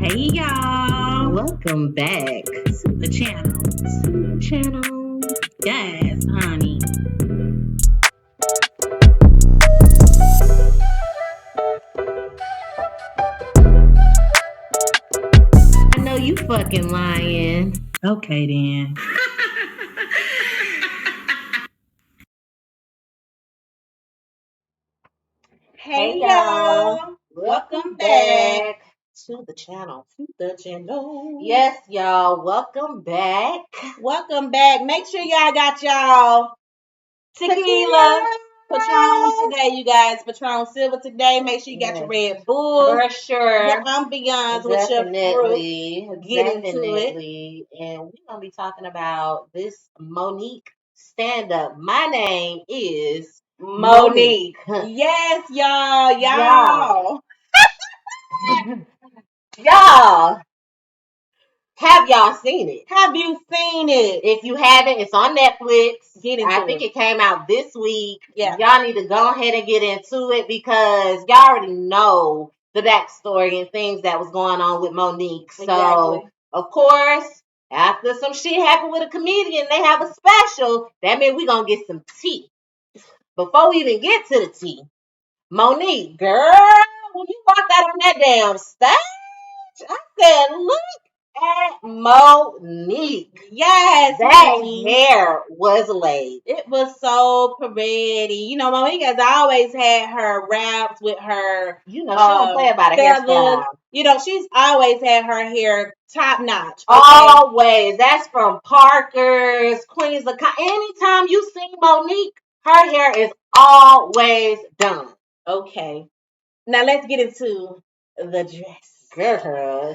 Hey y'all, Welcome back to the channel. to the channel. Yes, honey. I know you fucking lying. Okay then. Hey y'all, welcome back to the channel. Yes, y'all, welcome back. Welcome back. Make sure y'all got y'all tequila, Patron today, you guys. Patron Silver today. Make sure you got your Red Bull, For sure. your ambiance with your fruit. Get into it. Definitely. And we're gonna be talking about this Monique stand-up. My name is Monique. Yes, y'all. Y'all, have y'all seen it? Have you seen it? If you haven't, it's on Netflix. Get into I think it came out this week. Yeah. Y'all need to go ahead and get into it because y'all already know the backstory and things that was going on with Monique. So, Exactly. of course, after some shit happened with a comedian, they have a special. That means we're going to get some tea. Before we even get to the tea, Monique, girl, when you walked out on that damn stage, I said, look at Monique. Yes, That honey. hair was laid. It was so pretty. You know, Monique has always had her wraps with her You know, she don't play about a feathers. hairstyle. You know, she's always had her hair top notch. Okay? Always. That's from Parker's, Queens of anytime you see Monique, her hair is always done. Okay. Now let's get into the dress. Girl,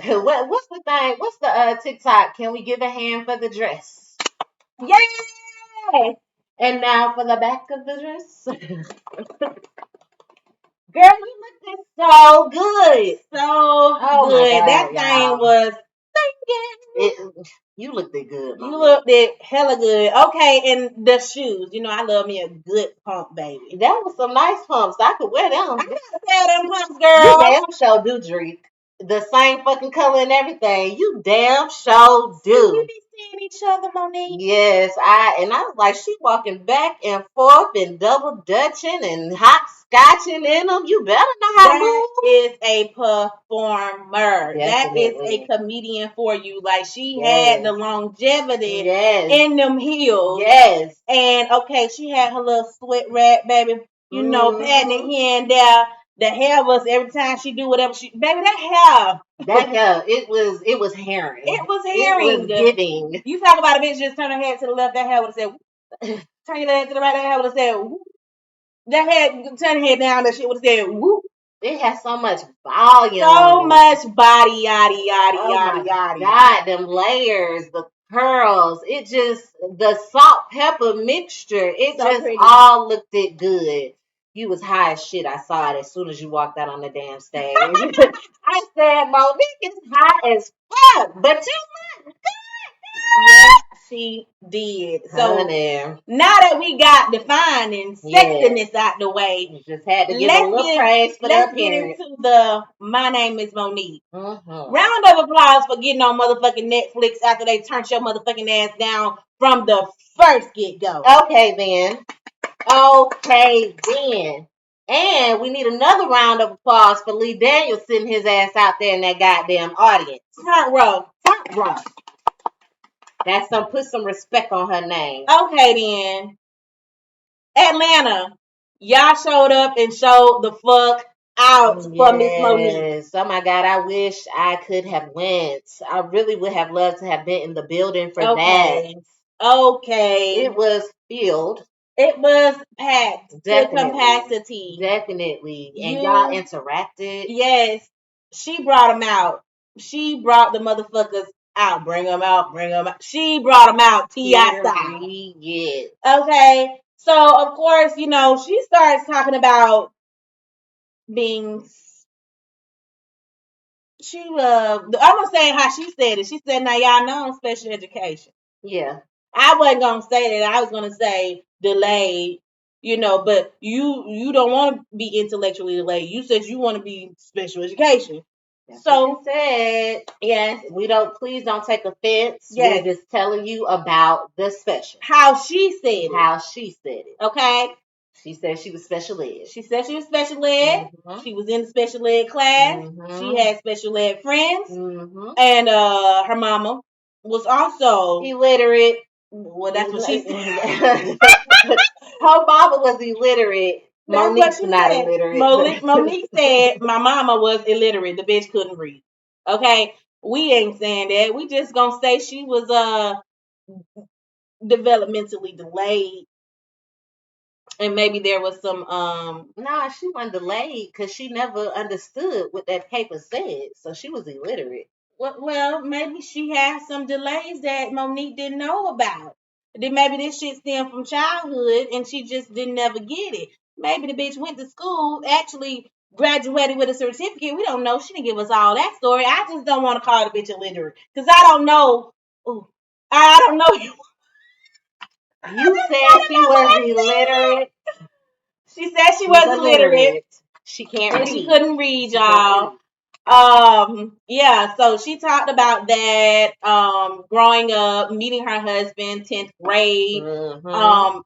what's the thing? What's the TikTok? Can we give a hand for the dress? Yay! And now for the back of the dress. Girl, you looked so good. So Oh good. my God, That thing y'all. was thinking. You looked it good, You Mama. looked it hella good. Okay, and the shoes. You know, I love me a good pump, baby. That was some nice pumps. I could wear them. I gotta sell them pumps, You girl. damn sure do, Drake. The same fucking color and everything. You damn sure We do. be seeing each other, Monique. Yes, I was like, she walking back and forth and double dutching and hopscotching in them. You better know how to move. That is a performer. That is Definitely. a comedian for you. Like she Yes. had the longevity Yes. in them heels. Yes. And okay, she had her little sweat rack, baby. You know, patting it here and there. The hair was every time she do whatever she, baby. That hair. That hair, it was herring. It was herring. It was giving. You talk about a bitch just turn her head to the left. That hair would have said. Turn your head to the right. That hair would have said. Whoop. That head, turn your head down. That shit would have said. Whoop. It has so much volume. So much body, yaddy, Oh yaddy, my yaddy. God, them layers, the curls, it just, the salt pepper mixture, it So just pretty. all looked it good. You was high as shit. I saw it as soon as you walked out on the damn stage. I said, Monique is high as fuck, but you look good. Yes, she did. So Honey, now that we got the fine and sexiness out the way, you just had to give a little praise for the let's get appearance. into the My Name is Monique. Mhm. Round of applause for getting on motherfucking Netflix after they turned your motherfucking ass down from the first get go. Okay then. Okay then. And we need another round of applause for Lee Daniels sitting his ass out there in that goddamn audience. Front row. Front row. That's put some respect on her name. Okay then. Atlanta. Y'all showed up and showed the fuck out for Miss Monique. Yes. Oh my God, I wish I could have went. I really would have loved to have been in the building for that. Okay. It was filled. It was packed Definitely. to capacity. Definitely. And y'all interacted. Yes. She brought them out. She brought the motherfuckers out. Bring them out. Bring them out. She brought them out. T.I. style. Yes. Okay. So, of course, you know, she starts talking about being. I'm gonna say how she said it. She said, "Now y'all know I'm special education." Yeah. I wasn't gonna say that. I was gonna say delayed, you know. But you don't want to be intellectually delayed. You said you want to be special education. So said, yes, please don't take offense. Yes. We're just telling you about the special. How she said it. How she said it. Okay. She said she was special ed. She said she was special ed. Mm-hmm. She was in the special ed class. Mm-hmm. She had special ed friends. Mm-hmm. And her mama was also illiterate. Well, that's what she said. Her mama was illiterate. That's Monique's not said. Illiterate. Monique said my mama was illiterate. The bitch couldn't read. Okay, we ain't saying that. We just gonna say she was developmentally delayed, and maybe there was some Nah, she wasn't delayed because she never understood what that paper said, so she was illiterate. Well, maybe she had some delays that Monique didn't know about. Then maybe this shit stemmed from childhood and she just didn't never get it. Maybe the bitch went to school, actually graduated with a certificate. We don't know. She didn't give us all that story. I just don't want to call the bitch illiterate because I don't know. Ooh, I don't know you. You said she was illiterate. She said she was illiterate. She can't read. She couldn't read, y'all. Yeah, so she talked about that, growing up, meeting her husband, 10th grade,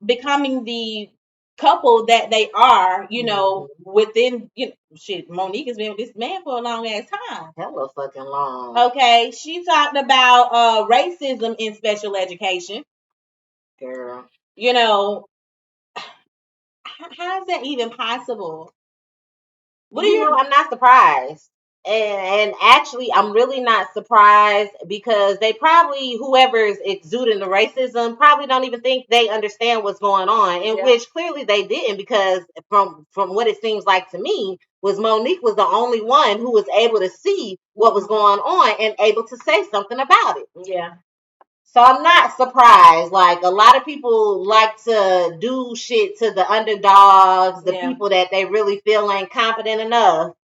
becoming the couple that they are, you know, within, you know, shit, Monique has been with this man for a long ass time. Hella fucking long. Okay, she talked about racism in special education. Girl. You know, how is that even possible? What do you know? I'm not surprised. And actually, I'm really not surprised because they probably, whoever's exuding the racism, probably don't even think they understand what's going on. In which clearly they didn't, because from what it seems like to me, was Monique was the only one who was able to see what was going on and able to say something about it. Yeah. So I'm not surprised. Like, a lot of people like to do shit to the underdogs, the people that they really feel ain't competent enough.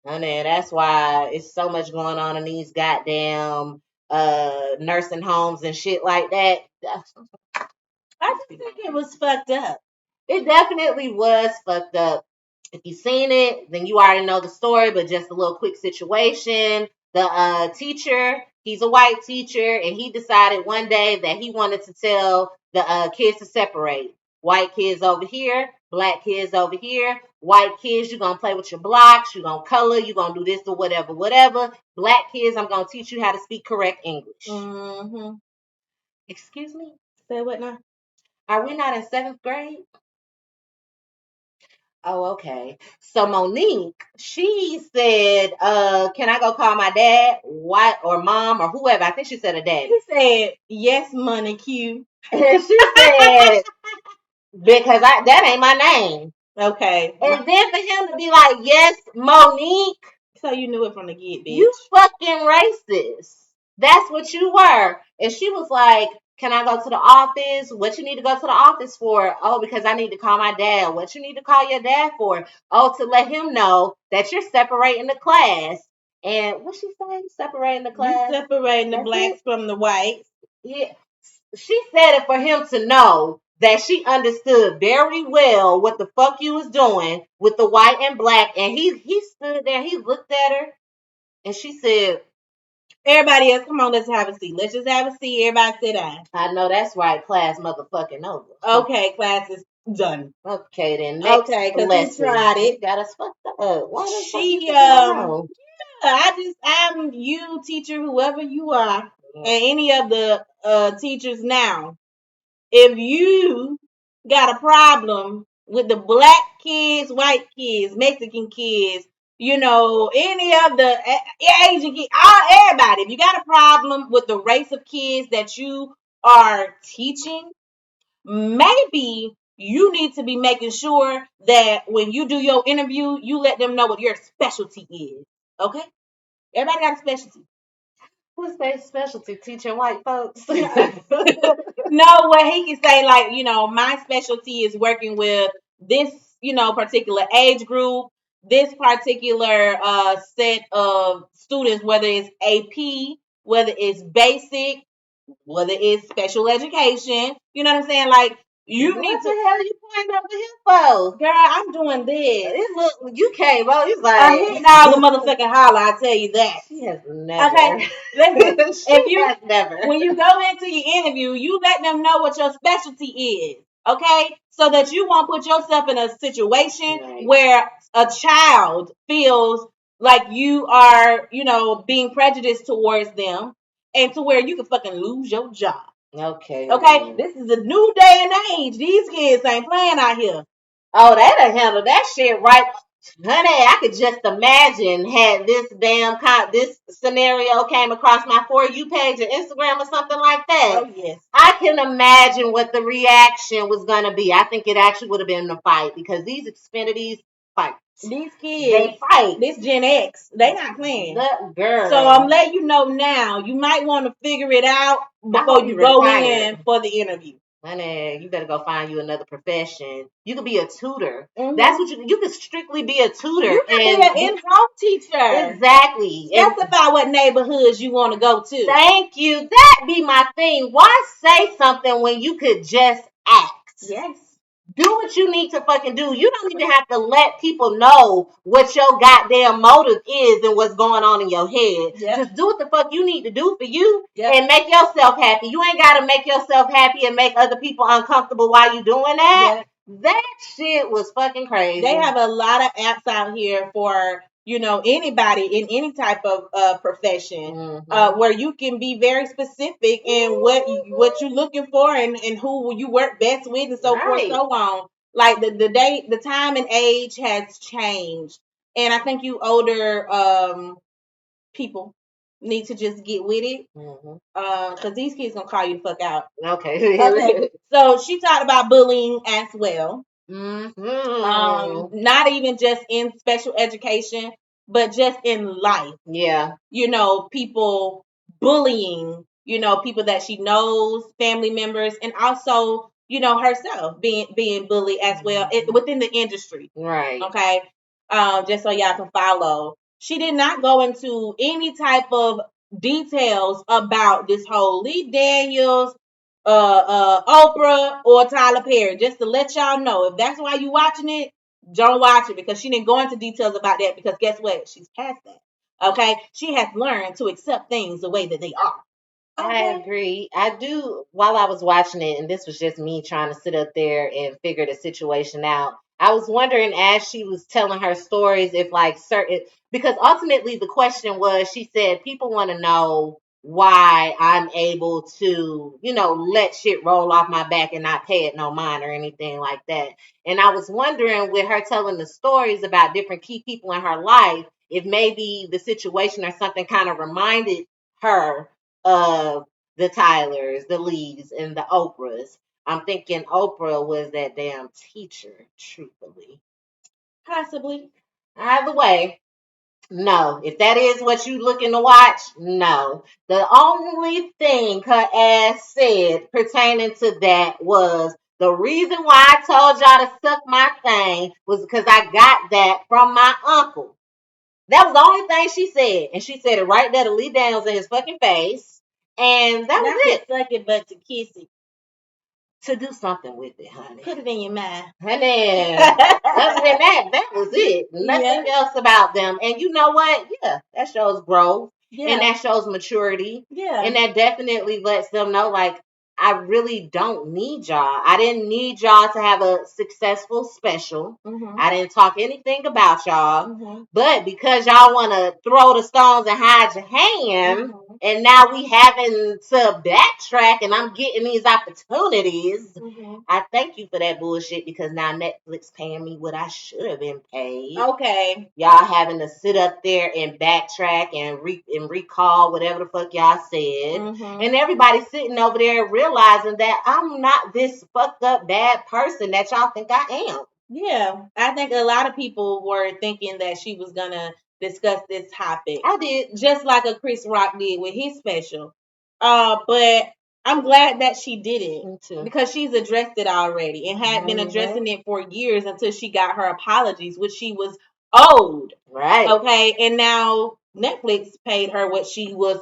And then that's why it's so much going on in these goddamn nursing homes and shit like that. I just think it was fucked up. It definitely was fucked up. If you've seen it, then you already know the story, but just a little quick situation. The teacher, he's a white teacher, and he decided one day that he wanted to tell the kids to separate. White kids over here, black kids over here. White kids, you're going to play with your blocks, you're going to color, you're going to do this or whatever, whatever. Black kids, I'm going to teach you how to speak correct English. Mm-hmm. Excuse me? Say what now? Are we not in 7th grade? Oh, okay. So Monique, she said, can I go call my dad, what, or mom, or whoever? I think she said a dad. He said, yes, money, Q. And she said, because that ain't my name. Okay. And then for him to be like, yes, Monique. So you knew it from the get, bitch. You fucking racist. That's what you were. And she was like, can I go to the office? What you need to go to the office for? Oh, because I need to call my dad. What you need to call your dad for? Oh, to let him know that you're separating the class. And what she saying? Separating the class? You're separating the blacks from the whites. Yeah. She said it for him to know that she understood very well what the fuck you was doing with the white and black. And he stood there, he looked at her, and she said, everybody else, come on, let's have a seat. Let's just have a seat. Everybody sit down. I know that's right. Class motherfucking over. Okay, class is done. Okay, then next because he tried it. Got us fucked up. I'm you, teacher, whoever you are, and any of the teachers now. If you got a problem with the black kids, white kids, Mexican kids, you know, any of the Asian kids, everybody, if you got a problem with the race of kids that you are teaching, maybe you need to be making sure that when you do your interview, you let them know what your specialty is. Okay? Everybody got a specialty. What's their specialty? Teaching white folks? No, what he can say, like, you know, my specialty is working with this, you know, particular age group, this particular set of students, whether it's AP, whether it's basic, whether it's special education, you know what I'm saying? Like, You What need the to. hell you pointing over here for? Girl, I'm doing this. It look, you came out. He's I'm like, hitting all the motherfucking holler. I tell you that. she has never. Okay, listen. She If you has never. when you go into your interview, you let them know what your specialty is. Okay, so that you won't put yourself in a situation Right. where a child feels like you are, being prejudiced towards them, and to where you can fucking lose your job. Okay. Okay, this is a new day and age. These kids ain't playing out here. Oh, they done handled that shit right. Honey, I could just imagine had this scenario came across my For You page or Instagram or something like that. Oh yes. I can imagine what the reaction was gonna be. I think it actually would have been a fight because these Xfinities fight. These They kids, fight. this Gen X, they not playing. The girl. So I'm letting you know now. You might want to figure it out before you go in for the interview. Honey, you better go find you another profession. You could be a tutor. Mm-hmm. That's what you could strictly be a tutor. You can be an in-home teacher. Exactly. Specify what neighborhoods you want to go to. Thank you. That be my thing. Why say something when you could just act? Yes. Do what you need to fucking do. You don't even have to let people know what your goddamn motive is and what's going on in your head. Yep. Just do what the fuck you need to do for you and make yourself happy. You ain't got to make yourself happy and make other people uncomfortable while you doing that. Yep. That shit was fucking crazy. They have a lot of apps out here for anybody in any type of profession, where you can be very specific in what you're looking for and who you work best with and so forth, so on. Like the time and age has changed, and I think you older people need to just get with it, because these kids gonna call you the fuck out. Okay. So she talked about bullying as well. Not even just in special education, but just in life. Yeah. People bullying, people that she knows, family members, and also, herself being bullied as well within the industry. Right. Okay. Just so y'all can follow. She did not go into any type of details about this whole Lee Daniels, Oprah, or Tyler Perry. Just to let y'all know, if that's why you watching it, don't watch it, because she didn't go into details about that, because guess what? She's past that. Okay? She has learned to accept things the way that they are. I agree. I do. While I was watching it, and this was just me trying to sit up there and figure the situation out, I was wondering as she was telling her stories if like because ultimately the question was, she said, people want to know why I'm able to, let shit roll off my back and not pay it no mind or anything like that. And I was wondering, with her telling the stories about different key people in her life, if maybe the situation or something kind of reminded her of the Tylers, the Lees, and the Oprahs. I'm thinking Oprah was that damn teacher, truthfully. Possibly. Either way, no. If that is what you looking to watch, no. The only thing her ass said pertaining to that was, the reason why I told y'all to suck my thing was because I got that from my uncle. That was the only thing she said. And she said it right there to Lee Daniels in his fucking face. And that was it. Not to suck it, but to kiss it. To do something with it, honey. Put it in your mind. Honey. Other than that was it. Nothing else about them. And you know what? Yeah, that shows growth. Yeah. And that shows maturity. Yeah. And that definitely lets them know, like, I really don't need y'all. I didn't need y'all to have a successful special. I didn't talk anything about y'all. But because y'all want to throw the stones and hide your hand, and now we having to backtrack and I'm getting these opportunities, I thank you for that bullshit, because now Netflix paying me what I should have been paid. Okay. Y'all having to sit up there and backtrack and recall whatever the fuck y'all said. And everybody sitting over there realizing that I'm not this fucked up bad person that y'all think I am. Yeah. I think a lot of people were thinking that she was going to discuss this topic. I did. Just like a Chris Rock did with his special. But I'm glad that she did it. Me too. Because she's addressed it already and had been addressing it for years until she got her apologies, which she was owed. Right. Okay. And now Netflix paid her what she was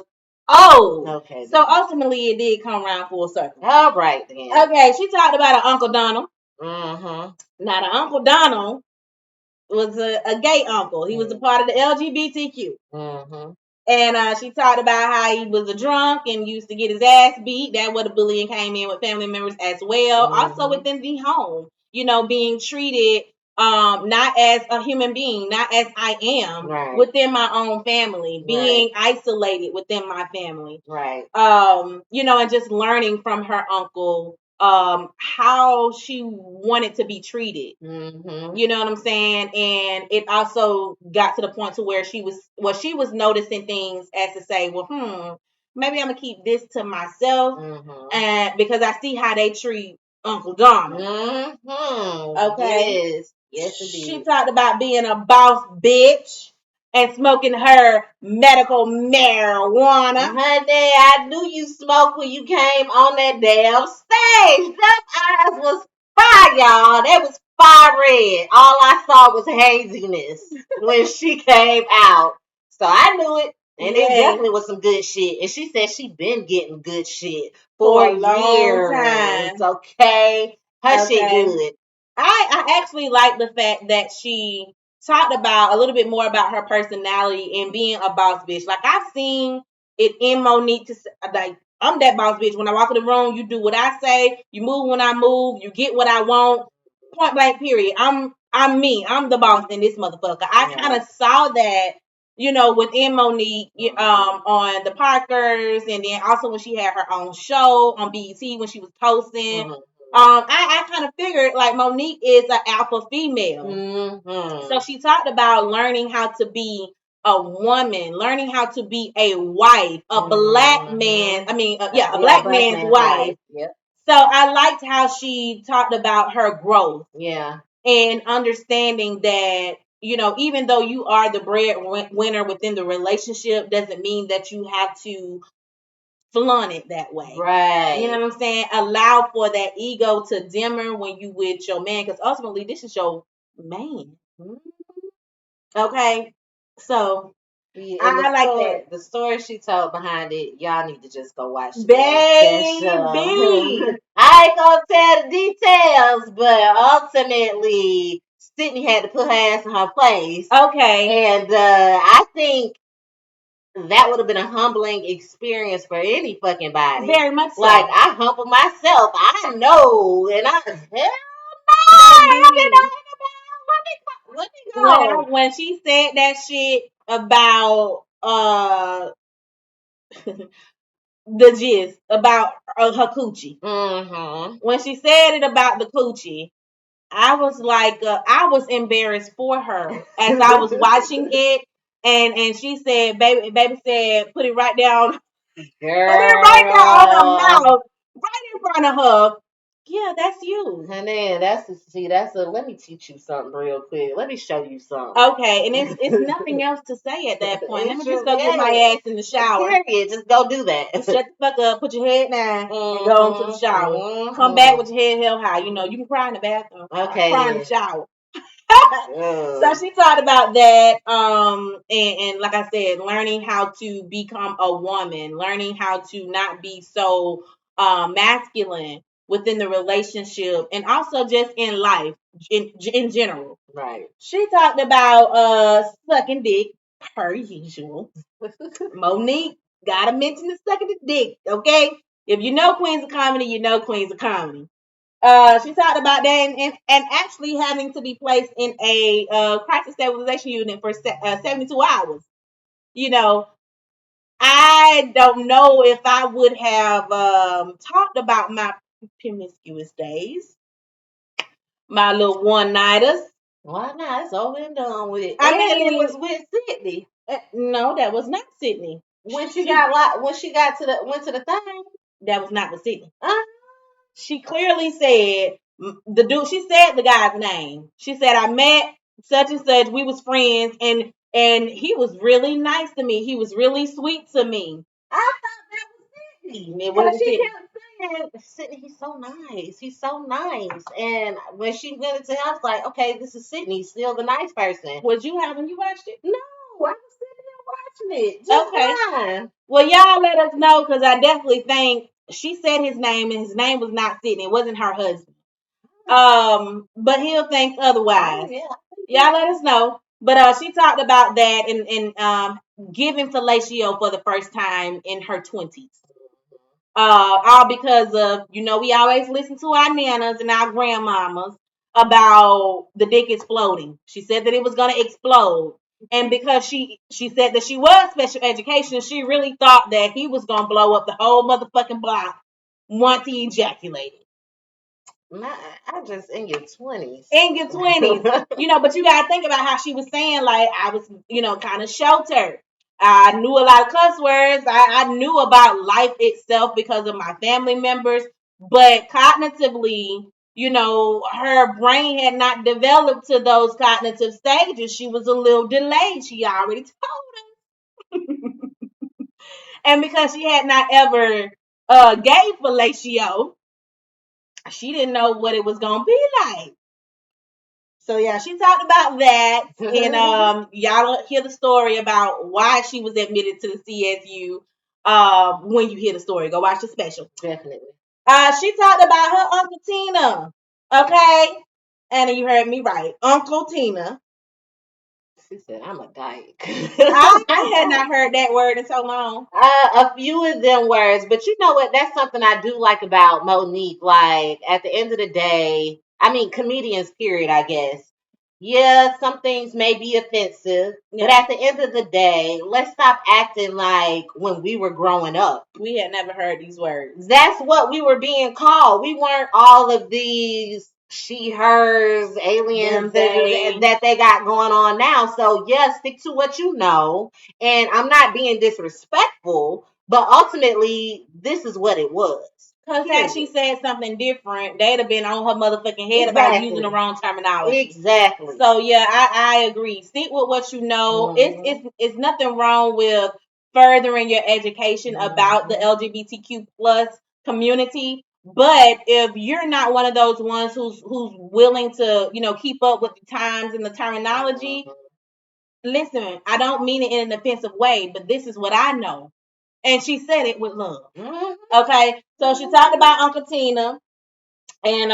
Oh, Okay. So ultimately, it did come around full circle. All right then. Okay, she talked about her Uncle Donald. Mm-hmm. Now, the Uncle Donald was a gay uncle. He was a part of the LGBTQ. Mm-hmm. And she talked about how he was a drunk and used to get his ass beat. That where the bullying came in with family members as well. Also within the home, being treated not as a human being, not as I am within my own family, being isolated within my family. Right. And just learning from her uncle how she wanted to be treated. You know what I'm saying? And it also got to the point to where she was noticing things as to say, well, maybe I'm gonna keep this to myself, and because I see how they treat Uncle Donald. Okay. Yes, indeed. She talked about being a boss bitch and smoking her medical marijuana. Honey, I knew you smoked when you came on that damn stage. Them eyes was fire, y'all. They was fire red. All I saw was haziness when she came out. So I knew it. And it definitely was some good shit. And she said she been getting good shit for a long years. time. Okay. Her shit good. I actually like the fact that she talked about a little bit more about her personality and being a boss bitch. Like I've seen it in Monique to like I'm that boss bitch. When I walk in the room, you do what I say, you move when I move, you get what I want. Point blank period. I'm me. I'm the boss in this motherfucker. I kind of saw that, within Monique, on the Parkers, and then also when she had her own show on BET when she was hosting. I kind of figured like Monique is an alpha female. So she talked about learning how to be a woman, learning how to be a wife, a black man. I mean, a black man's wife. Yep. So I liked how she talked about her growth. Yeah. And understanding that, even though you are the breadwinner within the relationship, doesn't mean that you have to flaunt it that way. Right. You know what I'm saying? Allow for that ego to dimmer when you with your man, because ultimately this is your man. Okay? So I like that. The story she told behind it, y'all need to just go watch the Baby. I ain't gonna tell the details, but ultimately Sydney had to put her ass in her place. Okay. And I think that would have been a humbling experience for any fucking body. Very much so. Like, I humble myself. I know. And I, hell no. Let me go. When she said that shit about the gist about her coochie. When she said it about the coochie, I was like, I was embarrassed for her as I was watching it, and she said, baby said, put it right down, Girl. put it right down on her mouth, right in front of her. Yeah, that's you. Honey, let me teach you something real quick. Let me show you something. Okay, and it's nothing else to say at that point. Let me just go get my ass in the shower. Period. Just go do that. Shut the fuck up, put your head down, and go into the shower. Come back with your head held high. You can cry in the bathroom. Okay. Cry in the shower. So she talked about that, and like I said, learning how to become a woman, learning how to not be so masculine within the relationship, and also just in life in general. Right. She talked about sucking dick per usual. Monique gotta mention the sucking the dick, okay? If you know Queens of Comedy, you know Queens of Comedy. She talked about that and actually having to be placed in a crisis stabilization unit for 72 hours. I don't know if I would have talked about my promiscuous days, my little one-nighters. Why not? It's over and done with. I mean, it was with Sydney. No, that was not Sydney. When she went to the thing, that was not with Sydney. She clearly said the dude. She said the guy's name. She said I met such and such. We was friends, and he was really nice to me. He was really sweet to me. I thought that was Sydney. Because she kept saying, Sydney, he's so nice. He's so nice. And when she went into it, I was like, okay, this is Sydney, still the nice person. Was you when you watched it? No, I was sitting there it. Just Okay. fine. Well, y'all let us know because I definitely think she said his name and his name was not Sydney. It wasn't her husband. But he'll think otherwise. Oh, yeah. Y'all let us know. But she talked about that and giving fellatio for the first time in her 20s. All because of, we always listen to our nanas and our grandmamas about the dick exploding. She said that it was going to explode. And because she said that she was special education, she really thought that he was going to blow up the whole motherfucking block once he ejaculated. I just in your 20s. In your 20s, but you got to think about how she was saying, like, I was, kind of sheltered. I knew a lot of cuss words. I knew about life itself because of my family members, but cognitively, her brain had not developed to those cognitive stages. She was a little delayed. She already told us. And because she had not ever gave fellatio, she didn't know what it was going to be like. So yeah, she talked about that, and y'all hear the story about why she was admitted to the CSU. When you hear the story, go watch the special. Definitely. She talked about her Uncle Tina. Okay, and you heard me right, Uncle Tina. She said, I'm a dyke. I had not heard that word in so long. A few of them words, but you know what? That's something I do like about Monique. Like, at the end of the day, I mean, comedians, period, I guess. Yeah, some things may be offensive, but at the end of the day, let's stop acting like when we were growing up. We had never heard these words. That's what we were being called. We weren't all of these she, hers, aliens that they got going on now. So, yeah, stick to what you know. And I'm not being disrespectful, but ultimately, this is what it was. Because had she said something different, they'd have been on her motherfucking head about using the wrong terminology. Exactly. So yeah, I agree. Stick with what you know. It's nothing wrong with furthering your education about the LGBTQ plus community. But if you're not one of those ones who's willing to, keep up with the times and the terminology, listen, I don't mean it in an offensive way, but this is what I know. And she said it with love. Okay. So she talked about Uncle Tina and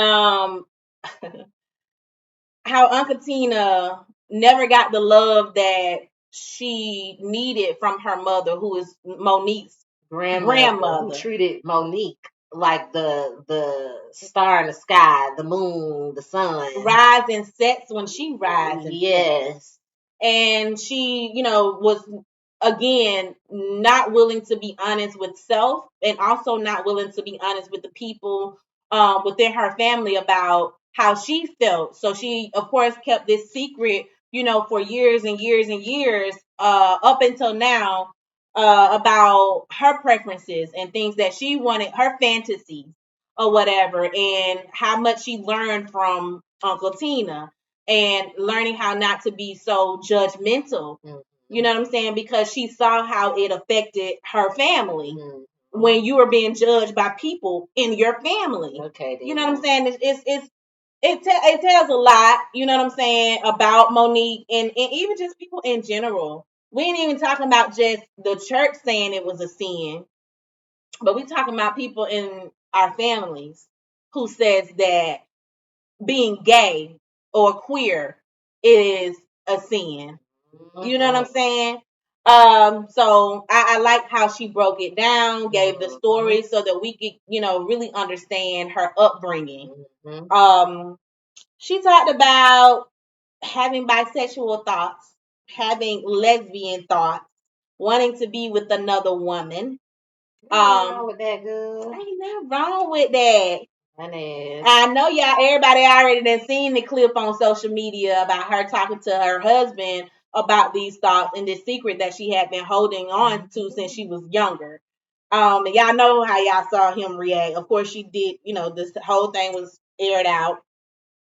how Uncle Tina never got the love that she needed from her mother, who is Monique's grandmother. Who treated Monique like the star in the sky, the moon, the sun. Rise and sets when she rises. Yes. And she, was again not willing to be honest with self and also not willing to be honest with the people within her family about how she felt. So she, of course, kept this secret, for years and years and years up until now about her preferences and things that she wanted, her fantasies or whatever, and how much she learned from Uncle Tina and learning how not to be so judgmental. You know what I'm saying? Because she saw how it affected her family when you were being judged by people in your family. Okay. You know what I'm saying? It tells a lot, you know what I'm saying, about Monique and even just people in general. We ain't even talking about just the church saying it was a sin, but we talking about people in our families who says that being gay or queer is a sin. You know what I'm saying? So I like how she broke it down, gave the story so that we could, really understand her upbringing. She talked about having bisexual thoughts, having lesbian thoughts, wanting to be with another woman. Ain't wrong with that, girl. Ain't nothing wrong with that. Honey. I know y'all, everybody already done seen the clip on social media about her talking to her husband about these thoughts and this secret that she had been holding on to since she was younger. And y'all know how y'all saw him react. Of course, she did, this whole thing was aired out.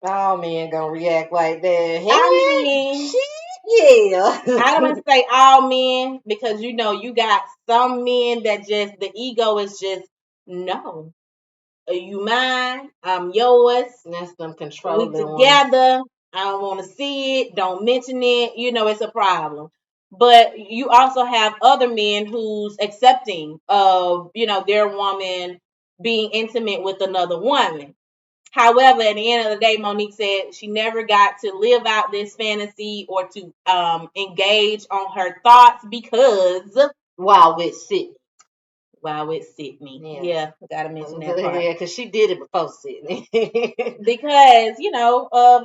All men gonna react like that. I mean, shit, yeah. I don't want to say all men because you got some men that just the ego is just no. Are you mine? I'm yours. That's them controlling. We together. I don't want to see it. Don't mention it. It's a problem. But you also have other men who's accepting of, their woman being intimate with another woman. However, at the end of the day, Monique said she never got to live out this fantasy or to engage on her thoughts because While with Sydney. Sydney. Yeah. Yeah, gotta mention that part. Yeah, because she did it before Sydney. Because, of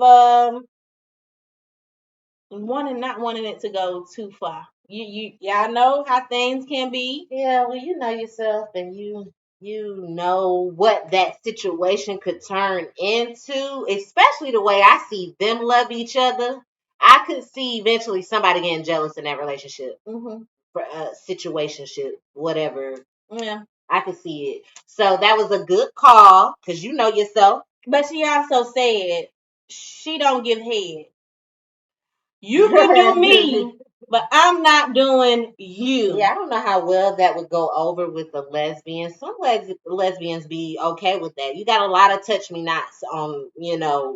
not wanting it to go too far. Y'all know how things can be. Yeah, well, you know yourself, and you know what that situation could turn into, especially the way I see them love each other. I could see eventually somebody getting jealous in that relationship, situationship, whatever. Yeah, I could see it. So that was a good call because you know yourself. But she also said she don't give head. You can do me, but I'm not doing you. Yeah, I don't know how well that would go over with the lesbians. Some lesbians be okay with that. You got a lot of touch me nots on,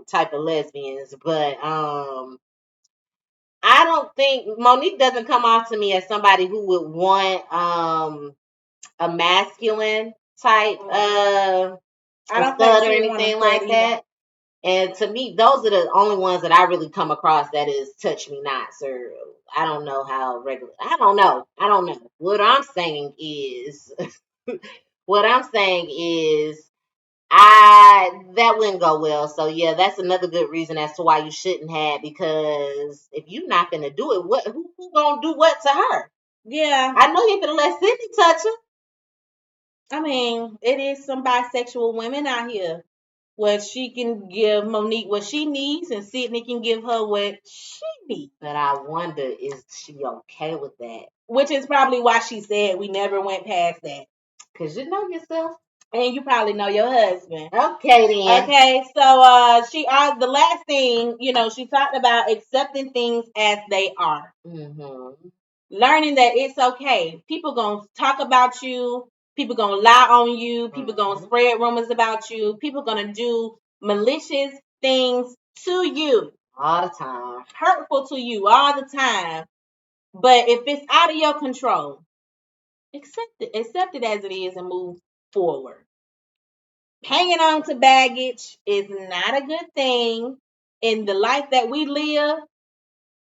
type of lesbians, but I don't think Monique doesn't come off to me as somebody who would want a masculine type I don't think stud or she want a anything stud like either. that. And to me, those are the only ones that I really come across that is touch me nots, or I don't know how regular. I don't know. What I'm saying is, what I'm saying is, I that wouldn't go well. So yeah, that's another good reason as to why you shouldn't have, because if you're not gonna do it, who gonna do what to her? Yeah, I know you're gonna let Sydney touch her. I mean, it is some bisexual women out here where she can give Monique what she needs and Sydney can give her what she needs. But I wonder, is she okay with that? Which is probably why she said we never went past that. Cause you know yourself. And you probably know your husband. Okay then. Okay, so the last thing, she talked about accepting things as they are. Learning that it's okay. People gonna talk about you. People gonna lie on you. People gonna spread rumors about you. People gonna do malicious things to you all the time, hurtful to you all the time. But if it's out of your control, accept it as it is, and move forward. Hanging on to baggage is not a good thing in the life that we live.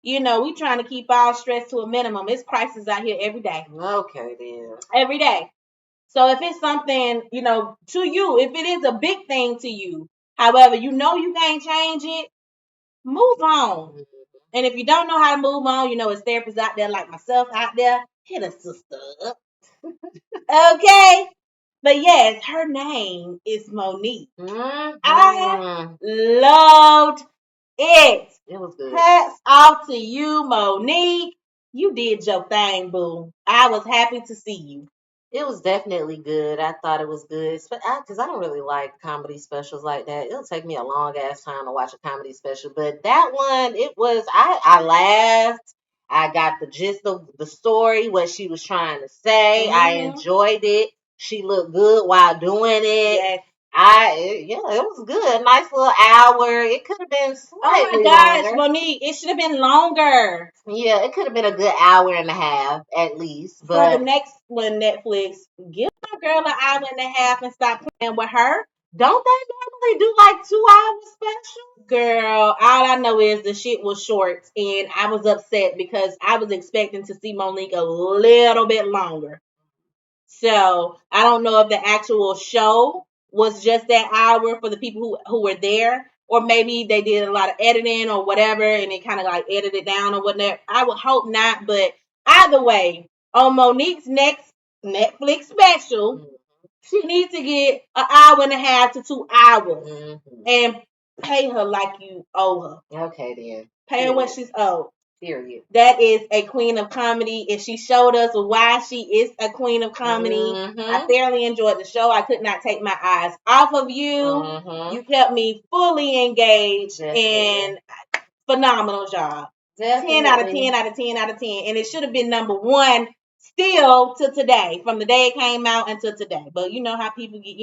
We trying to keep our stress to a minimum. It's crisis out here every day. Okay, then. Every day. So if it's something, to you, if it is a big thing to you, however, you can't change it, move on. And if you don't know how to move on, it's therapists out there like myself out there. Hit a sister up. Okay? But yes, her name is Monique. I loved it. It was good. Hats off to you, Monique. You did your thing, boo. I was happy to see you. It was definitely good. I thought it was good, because I don't really like comedy specials like that. It'll take me a long ass time to watch a comedy special, but that one, it was. I laughed. I got the gist of the story, what she was trying to say. I enjoyed it. She looked good while doing it. Yes. It was good. Nice little hour. It could have been slightly Oh my gosh, longer. Monique, it should have been longer. Yeah, it could have been a good hour and a half at least. But for the next one, Netflix, give my girl an hour and a half and stop playing with her. Don't they normally do like 2 hour specials? Girl, all I know is the shit was short, and I was upset because I was expecting to see Monique a little bit longer. So I don't know if the actual show was just that hour for the people who were there, or maybe they did a lot of editing or whatever, and it kind of like edited down or whatever. I would hope not, but either way, on Monique's next Netflix special, she needs to get an hour and a half to 2 hours, and pay her like you owe her. Okay, then. Pay her what she's owed. Period. That is a queen of comedy, and she showed us why she is a queen of comedy. I thoroughly enjoyed the show. I could not take my eyes off of you. You kept me fully engaged, and phenomenal job. Definitely. 10 out of 10 out of 10 out of 10. And it should have been number one still to today, from the day it came out until today. But you know how people get,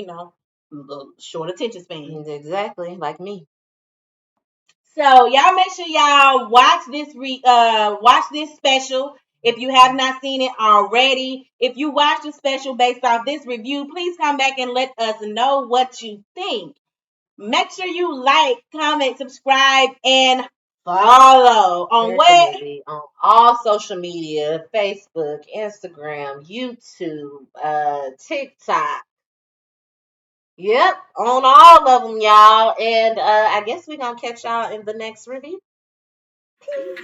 short attention spans. Exactly, like me. So y'all make sure y'all watch this special. If you have not seen it already, if you watched the special based off this review, please come back and let us know what you think. Make sure you like, comment, subscribe, and follow on what? Definitely on all social media, Facebook, Instagram, YouTube, TikTok. Yep, on all of them, y'all. And I guess we're gonna catch y'all in the next review. Peace.